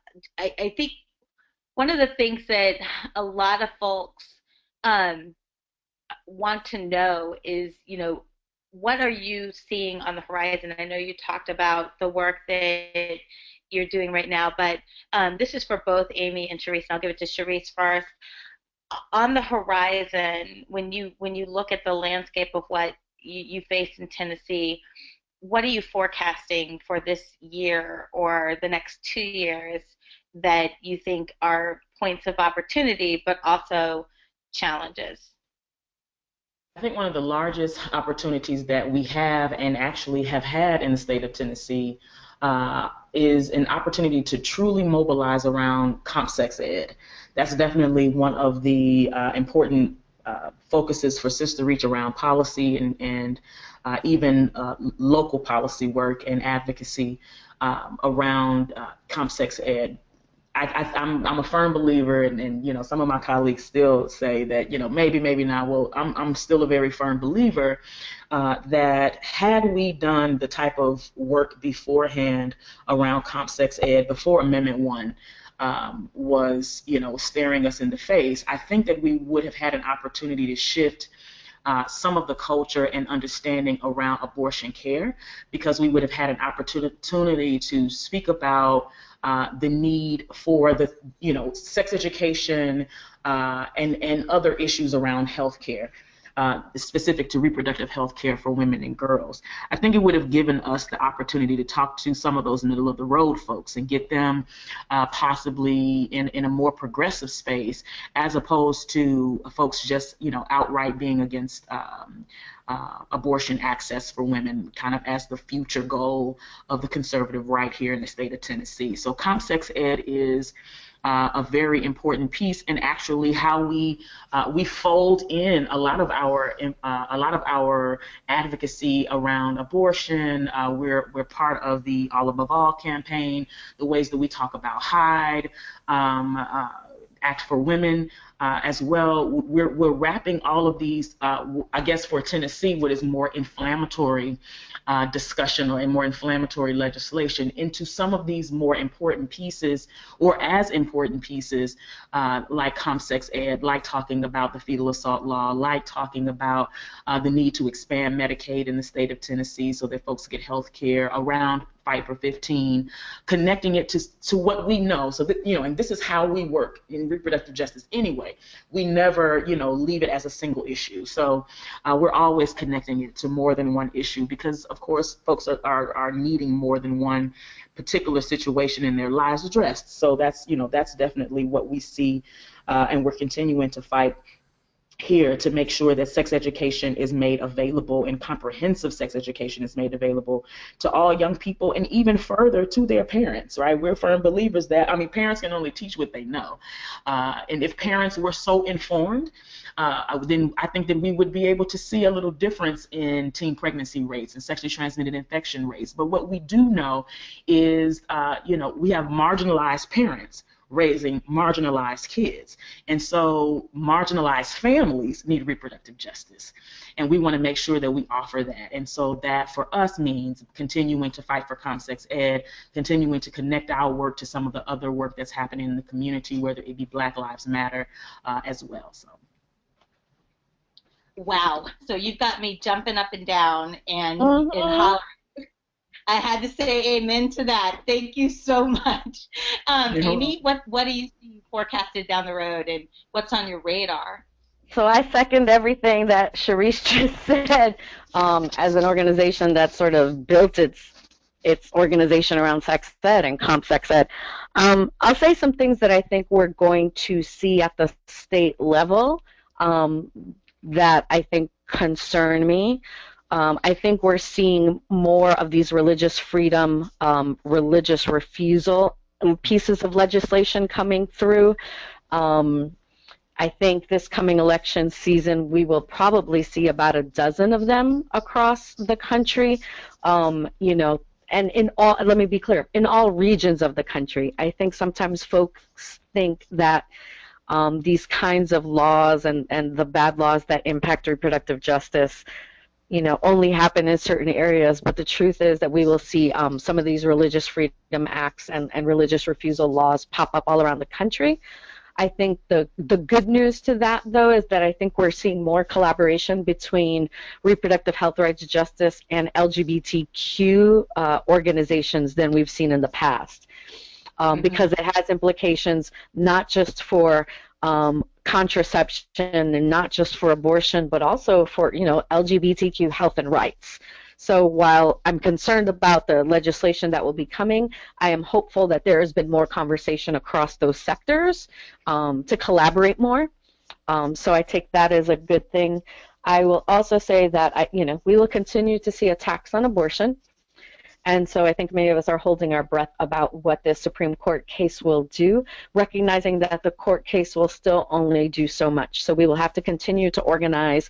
think one of the things that a lot of folks want to know is, what are you seeing on the horizon? I know you talked about the work that you're doing right now, but this is for both Aimee and Cherisse. I'll give it to Cherisse first. On the horizon, when you look at the landscape of what you face in Tennessee, what are you forecasting for this year or the next 2 years that you think are points of opportunity, but also challenges? I think one of the largest opportunities that we have and actually have had in the state of Tennessee is an opportunity to truly mobilize around comp sex ed. That's definitely one of the important focuses for SisterReach around policy and even local policy work and advocacy around comp sex ed. I'm a firm believer, and you know, some of my colleagues still say that, you know, maybe not. Well, I'm still a very firm believer that had we done the type of work beforehand around comp sex ed before Amendment 1 was, you know, staring us in the face, I think that we would have had an opportunity to shift some of the culture and understanding around abortion care, because we would have had an opportunity to speak about the need for the, you know, sex education and other issues around healthcare, specific to reproductive health care for women and girls. I think it would have given us the opportunity to talk to some of those middle of the road folks and get them possibly in a more progressive space, as opposed to folks just, you know, outright being against abortion access for women, kind of as the future goal of the conservative right here in the state of Tennessee. So comp sex ed is a very important piece, and actually how we fold in a lot of our advocacy around abortion. We're part of the All Above All campaign, the ways that we talk about HIDE, Act for Women, as well. We're wrapping all of these, I guess for Tennessee, what is more inflammatory discussion or more inflammatory legislation into some of these more important pieces, or as important pieces, like comp sex ed, like talking about the fetal assault law, like talking about the need to expand Medicaid in the state of Tennessee so that folks get health care, around Fight for 15, connecting it to what we know. So that, you know, and this is how we work in reproductive justice anyway. We never, you know, leave it as a single issue. So we're always connecting it to more than one issue, because of course folks are needing more than one particular situation in their lives addressed. So that's, you know, that's definitely what we see, and we're continuing to fight here to make sure that sex education is made available, and comprehensive sex education is made available to all young people, and even further to their parents, right? We're firm believers that, I mean, parents can only teach what they know. And if parents were so informed, then I think that we would be able to see a little difference in teen pregnancy rates and sexually transmitted infection rates. But what we do know is, you know, we have marginalized parents raising marginalized kids. And so marginalized families need reproductive justice. And we want to make sure that we offer that. And so that for us means continuing to fight for comp sex ed, continuing to connect our work to some of the other work that's happening in the community, whether it be Black Lives Matter as well. So. Wow. So you've got me jumping up and down and hollering. I had to say amen to that. Thank you so much. Aimee, what do you see forecasted down the road, and what's on your radar? So I second everything that Charisse just said. As an organization that sort of built its organization around sex ed and comp sex ed, I'll say some things that I think we're going to see at the state level that I think concern me. I think we're seeing more of these religious freedom, religious refusal pieces of legislation coming through. I think this coming election season, we will probably see about a dozen of them across the country. You know, and in all, let me be clear, in all regions of the country. I think sometimes folks think that these kinds of laws and the bad laws that impact reproductive justice, you know, only happen in certain areas, but the truth is that we will see some of these religious freedom acts and religious refusal laws pop up all around the country. I think the good news to that, though, is that I think we're seeing more collaboration between reproductive health rights justice and LGBTQ organizations than we've seen in the past, because it has implications not just for contraception and not just for abortion, but also for, you know, LGBTQ health and rights. So while I'm concerned about the legislation that will be coming, I am hopeful that there has been more conversation across those sectors to collaborate more. So I take that as a good thing. I will also say that we will continue to see attacks on abortion. And so I think many of us are holding our breath about what this Supreme Court case will do, recognizing that the court case will still only do so much. So we will have to continue to organize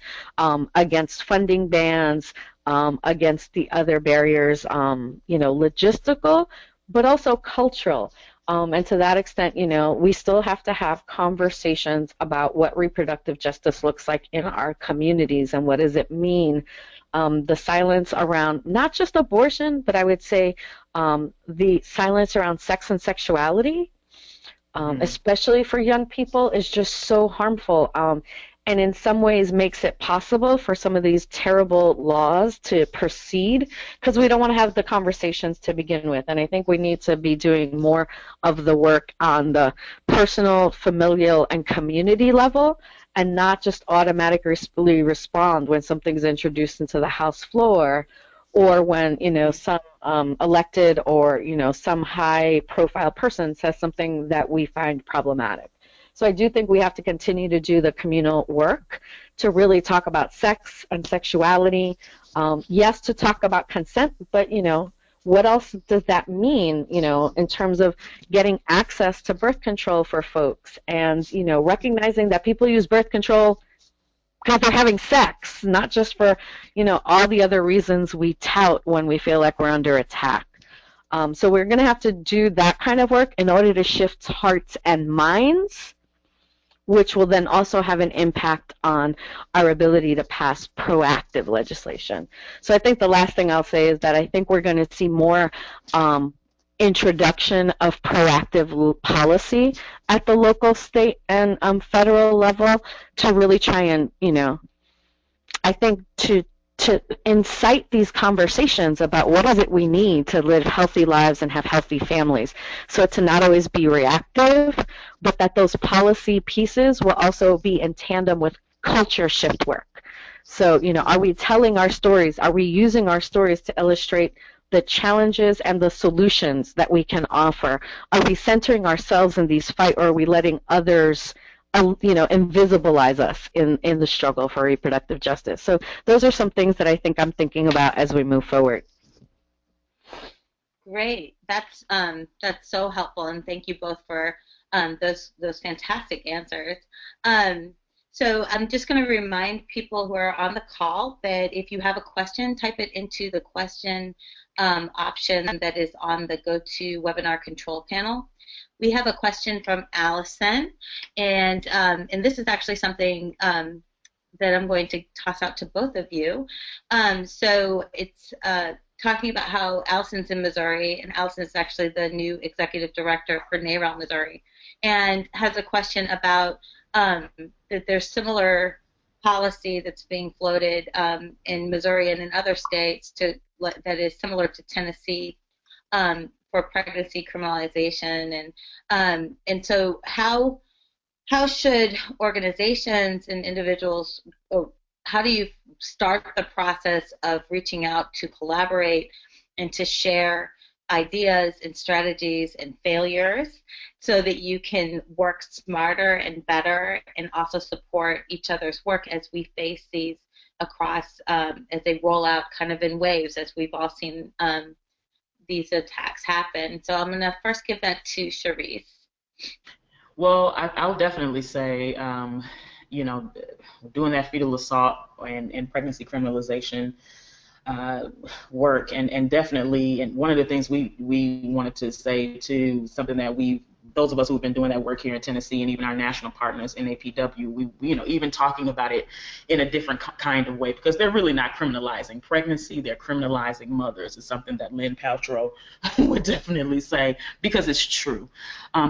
against funding bans, against the other barriers, logistical, but also cultural. And to that extent, we still have to have conversations about what reproductive justice looks like in our communities and what does it mean. The silence around not just abortion, but I would say the silence around sex and sexuality, especially for young people, is just so harmful. And in some ways makes it possible for some of these terrible laws to proceed because we don't want to have the conversations to begin with. And I think we need to be doing more of the work on the personal, familial, and community level and not just automatically respond when something's introduced into the House floor or when, some elected or, some high-profile person says something that we find problematic. So I do think we have to continue to do the communal work to really talk about sex and sexuality. Yes, to talk about consent, but, what else does that mean, in terms of getting access to birth control for folks and, recognizing that people use birth control because they're having sex, not just for, all the other reasons we tout when we feel like we're under attack. So we're going to have to do that kind of work in order to shift hearts and minds, which will then also have an impact on our ability to pass proactive legislation. So I think the last thing I'll say is that I think we're going to see more introduction of proactive policy at the local, state, and federal level to really try and, I think to incite these conversations about what is it we need to live healthy lives and have healthy families. So to not always be reactive, but that those policy pieces will also be in tandem with culture shift work. So, are we telling our stories? Are we using our stories to illustrate the challenges and the solutions that we can offer? Are we centering ourselves in these fights, or are we letting others invisibilize us in the struggle for reproductive justice? So those are some things that I think I'm thinking about as we move forward. Great, that's so helpful, and thank you both for those fantastic answers. So I'm just going to remind people who are on the call that if you have a question, type it into the question option that is on the GoToWebinar control panel. We have a question from Allison, and this is actually something that I'm going to toss out to both of you. So it's talking about how Allison's in Missouri, and Allison is actually the new executive director for NARAL Missouri, and has a question about that there's similar policy that's being floated in Missouri and in other states that is similar to Tennessee for pregnancy criminalization, and so how should organizations and individuals, how do you start the process of reaching out to collaborate and to share ideas and strategies and failures so that you can work smarter and better and also support each other's work as we face these across, as they roll out kind of in waves, as we've all seen these attacks happen. So I'm going to first give that to Cherisse. Well, I'll definitely say, doing that fetal assault and pregnancy criminalization work, and definitely, and one of the things we wanted to say too, something that those of us who've been doing that work here in Tennessee and even our national partners in APW, we even talking about it in a different kind of way, because they're really not criminalizing pregnancy, they're criminalizing mothers. It's something that Lynn Paltrow would definitely say, because it's true.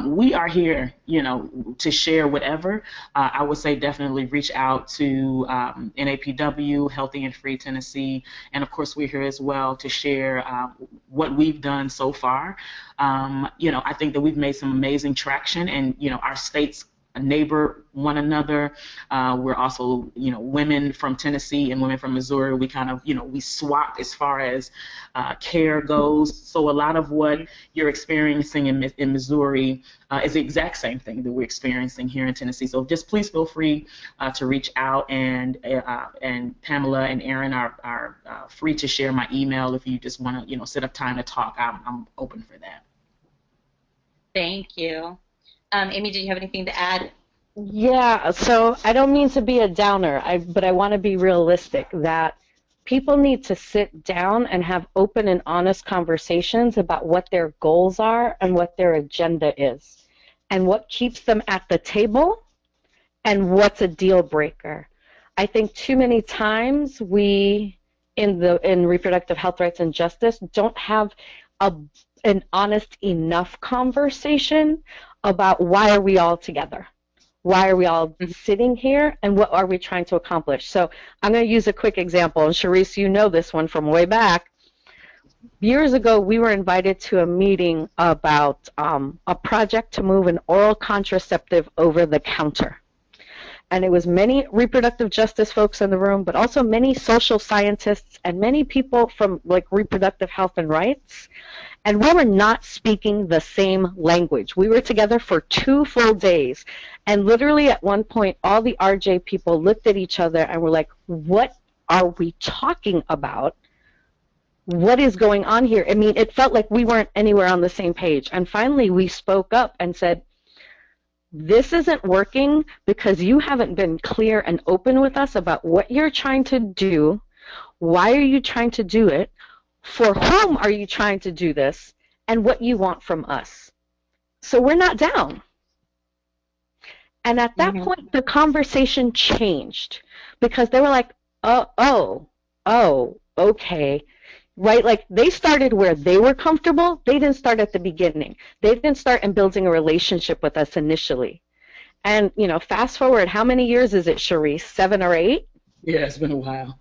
We are here, to share whatever. I would say definitely reach out to NAPW, Healthy and Free Tennessee, and of course we're here as well to share what we've done so far. I think that we've made some amazing traction, and our states neighbor one another. We're also, women from Tennessee and women from Missouri. We kind of, we swap as far as care goes. So a lot of what you're experiencing in Missouri is the exact same thing that we're experiencing here in Tennessee. So just please feel free to reach out, and Pamela and Erin are free to share my email if you just want to, set up time to talk. I'm open for that. Thank you. Aimee, did you have anything to add? Yeah, so I don't mean to be a downer, but I want to be realistic that people need to sit down and have open and honest conversations about what their goals are and what their agenda is and what keeps them at the table and what's a deal breaker. I think too many times we in reproductive health rights and justice don't have an honest enough conversation about why are we all together? Why are we all sitting here, and what are we trying to accomplish? So I'm going to use a quick example, and Cherisse, you know this one from way back. Years ago, we were invited to a meeting about a project to move an oral contraceptive over the counter. And it was many reproductive justice folks in the room, but also many social scientists and many people from reproductive health and rights. And we were not speaking the same language. We were together for 2 full days. And literally at one point, all the RJ people looked at each other and were like, what are we talking about? What is going on here? I mean, it felt like we weren't anywhere on the same page. And finally, we spoke up and said, this isn't working because you haven't been clear and open with us about what you're trying to do. Why are you trying to do it? For whom are you trying to do this? And what you want from us. So we're not down. And at that point, the conversation changed because they were like, oh, okay. Right? Like they started where they were comfortable. They didn't start at the beginning. They didn't start in building a relationship with us initially. And, fast forward, how many years is it, Cherisse? 7 or 8? Yeah, it's been a while.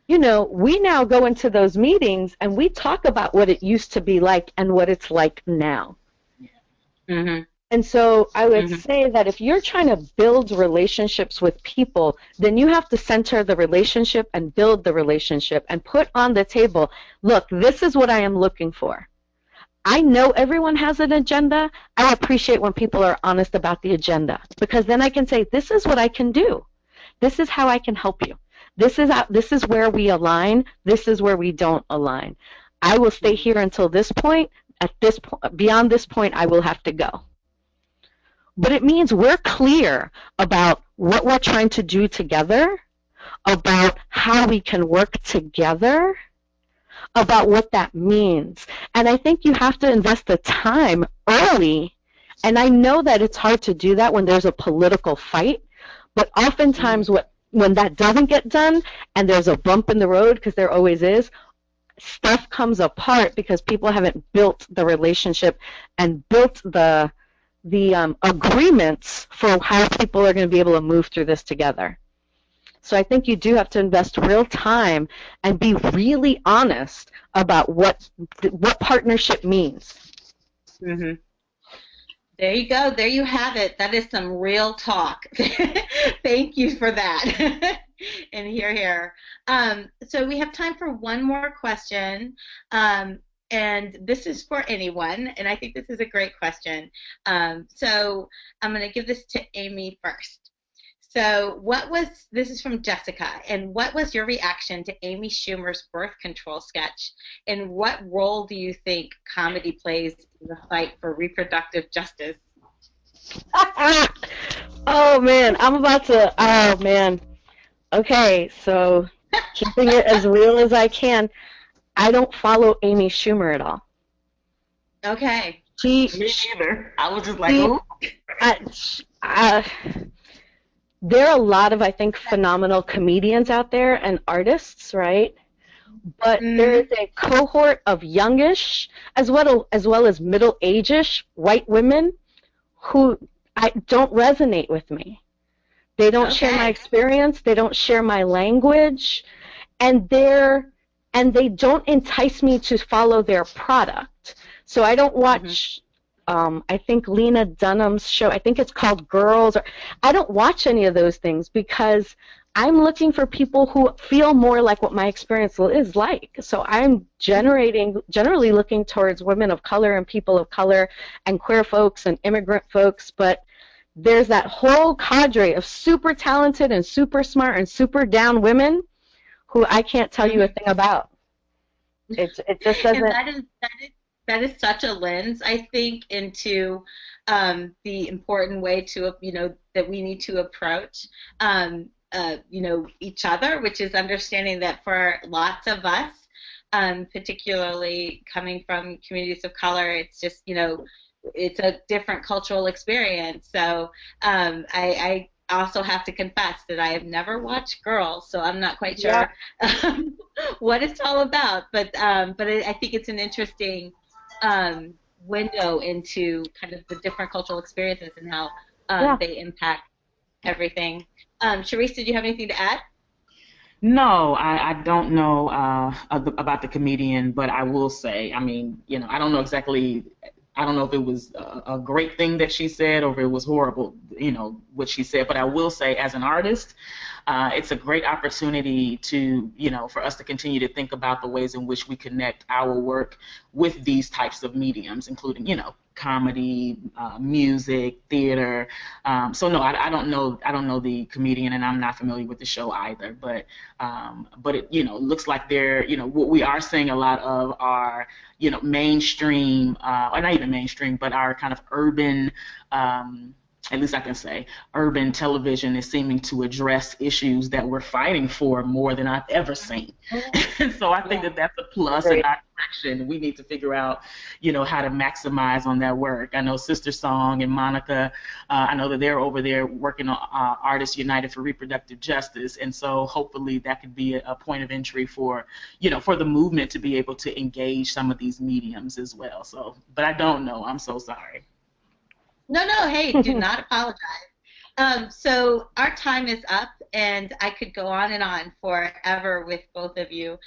We now go into those meetings and we talk about what it used to be like and what it's like now. Mm-hmm. And so I would say that if you're trying to build relationships with people, then you have to center the relationship and build the relationship and put on the table, look, this is what I am looking for. I know everyone has an agenda. I appreciate when people are honest about the agenda because then I can say, this is what I can do. This is how I can help you. This is where we align. This is where we don't align. I will stay here until this point. Beyond this point, I will have to go. But it means we're clear about what we're trying to do together, about how we can work together, about what that means. And I think you have to invest the time early. And I know that it's hard to do that when there's a political fight, but oftentimes when that doesn't get done and there's a bump in the road, because there always is, stuff comes apart because people haven't built the relationship and built the agreements for how people are going to be able to move through this together. So I think you do have to invest real time and be really honest about what partnership means. Mm-hmm. There you go. There you have it. That is some real talk. Thank you for that. And here. So we have time for one more question. And this is for anyone, and I think this is a great question. So I'm going to give this to Aimee first. So this is from Jessica, and what was your reaction to Amy Schumer's birth control sketch, and what role do you think comedy plays in the fight for reproductive justice? Oh, man, Okay, so keeping it as real as I can. I don't follow Amy Schumer at all. Okay. Me neither. I was just like, there are a lot of, I think, phenomenal comedians out there and artists, right? But there is a cohort of youngish, as well as middle-age-ish white women who don't resonate with me. They don't share my experience. They don't share my language. And they don't entice me to follow their product. So I don't watch I think Lena Dunham's show, I think it's called Girls. Or, I don't watch any of those things because I'm looking for people who feel more like what my experience is like. So I'm generally looking towards women of color and people of color and queer folks and immigrant folks, but there's that whole cadre of super talented and super smart and super down women who I can't tell you a thing about. It just doesn't. And that is such a lens, I think, into the important way to, that we need to approach, each other, which is understanding that for lots of us, particularly coming from communities of color, it's just, it's a different cultural experience. So I also have to confess that I have never watched Girls, so I'm not quite sure what it's all about. But I think it's an interesting window into kind of the different cultural experiences and how they impact everything. Cherisse, did you have anything to add? No, I don't know about the comedian, but I will say, I mean, I don't know exactly. I don't know if it was a great thing that she said or if it was horrible, what she said. But I will say, as an artist, it's a great opportunity to, for us to continue to think about the ways in which we connect our work with these types of mediums, including, comedy, music, theater. So no, I don't know the comedian, and I'm not familiar with the show either. But it, looks like they're, what we are seeing a lot of are, mainstream, or not even mainstream, but our kind of urban, at least I can say, urban television is seeming to address issues that we're fighting for more than I've ever seen. And so I think that that's a plus in our direction. We need to figure out, how to maximize on that work. I know Sister Song and Monica, I know that they're over there working on Artists United for Reproductive Justice. And so hopefully that could be a point of entry for, for the movement to be able to engage some of these mediums as well. So, but I don't know. I'm so sorry. No, hey, do not apologize. So our time is up, and I could go on and on forever with both of you.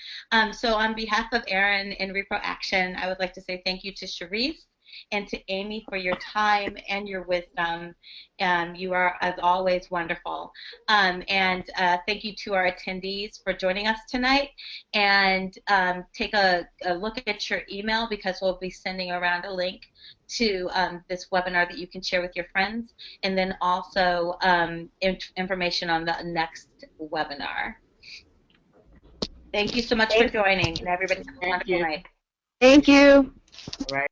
So on behalf of Erin and Reproaction, I would like to say thank you to Cherisse and to Aimee for your time and your wisdom. You are, as always, wonderful. And thank you to our attendees for joining us tonight. And take a look at your email, because we'll be sending around a link to this webinar that you can share with your friends, and then also information on the next webinar. Thank you so much for joining, and everybody have a wonderful night. Thank you. All right.